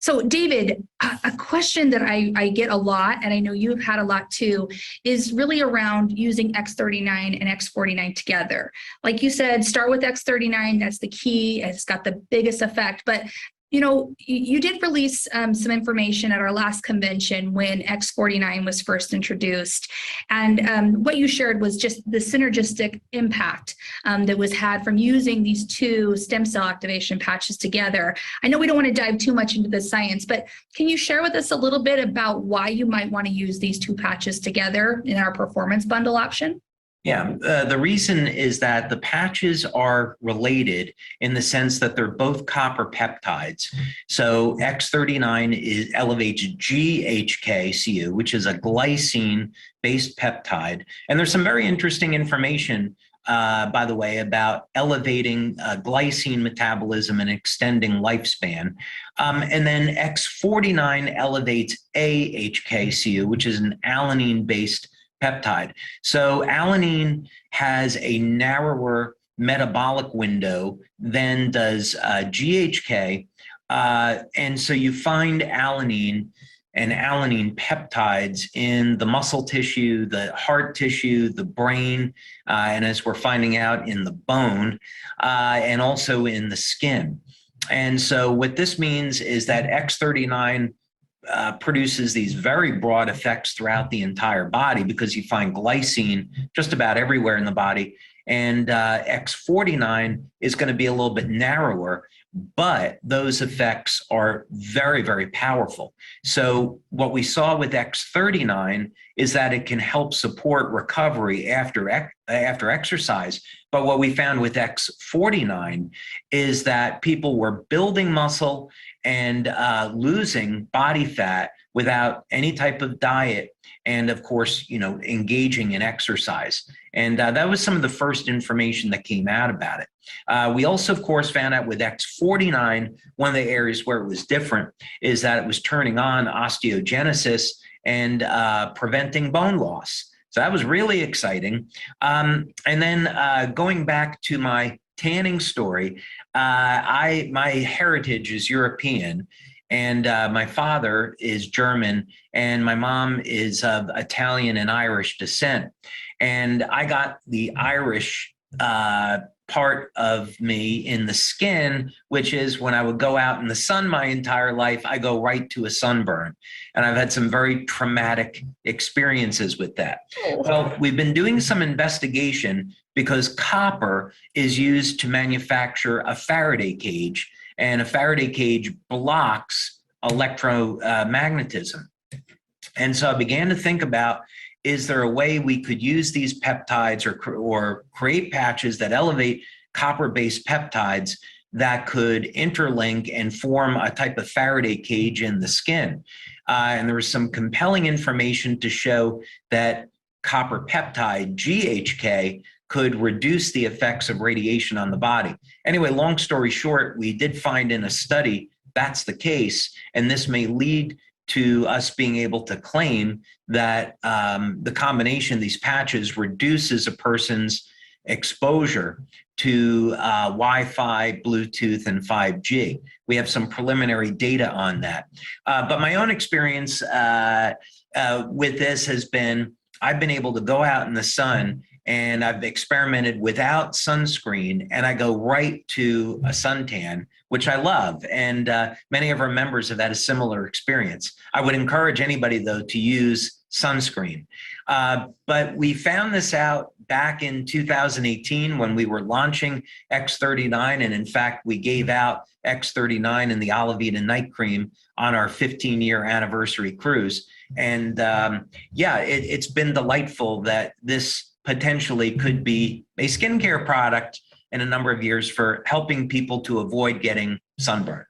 So David, a question that I get a lot, and I know you've had a lot too, is really around using X39 and X49 together. Like you said, start with X39, that's the key, it's got the biggest effect, but you know, you did release some information at our last convention when X49 was first introduced. And what you shared was just the synergistic impact that was had from using these two stem cell activation patches together. I know we don't want to dive too much into the science, but can you share with us a little bit about why you might want to use these two patches together in our performance bundle option? Yeah, the reason is that the patches are related in the sense that they're both copper peptides. So X39 elevates GHK-Cu, which is a glycine-based peptide. And there's some very interesting information, by the way, about elevating glycine metabolism and extending lifespan. And then X49 elevates AHK-Cu, which is an alanine-based peptide. So alanine has a narrower metabolic window than does GHK. And so you find alanine and alanine peptides in the muscle tissue, the heart tissue, the brain, and as we're finding out, in the bone, and also in the skin. And so what this means is that X39 produces these very broad effects throughout the entire body because you find glycine just about everywhere in the body. And X49 is going to be a little bit narrower, but those effects are very, very powerful. So what we saw with X39 is that it can help support recovery after exercise. But what we found with X49 is that people were building muscle and losing body fat without any type of diet, and of course, you know, engaging in exercise. And that was some of the first information that came out about it. We also, of course, found out with X49, one of the areas where it was different is that it was turning on osteogenesis and preventing bone loss. So that was really exciting. And then going back to my tanning story, my heritage is European, and my father is German, and my mom is of Italian and Irish descent. And I got the Irish part of me in the skin, which is when I would go out in the sun my entire life, I go right to a sunburn. And I've had some very traumatic experiences with that. Well, we've been doing some investigation because copper is used to manufacture a Faraday cage, and a Faraday cage blocks electromagnetism. And so I began to think about, is there a way we could use these peptides or create patches that elevate copper-based peptides that could interlink and form a type of Faraday cage in the skin? And there was some compelling information to show that copper peptide, GHK, could reduce the effects of radiation on the body. Anyway, long story short, we did find in a study that's the case, and this may lead to us being able to claim that the combination of these patches reduces a person's exposure to Wi-Fi, Bluetooth, and 5G. We have some preliminary data on that. But my own experience with this has been, I've been able to go out in the sun, and I've experimented without sunscreen, and I go right to a suntan, which I love. And many of our members have had a similar experience. I would encourage anybody, though, to use sunscreen. But we found this out back in 2018 when we were launching X39. And in fact, we gave out X39 and the Oliveta night cream on our 15-year anniversary cruise. And yeah, it's been delightful that this potentially could be a skincare product in a number of years for helping people to avoid getting sunburn.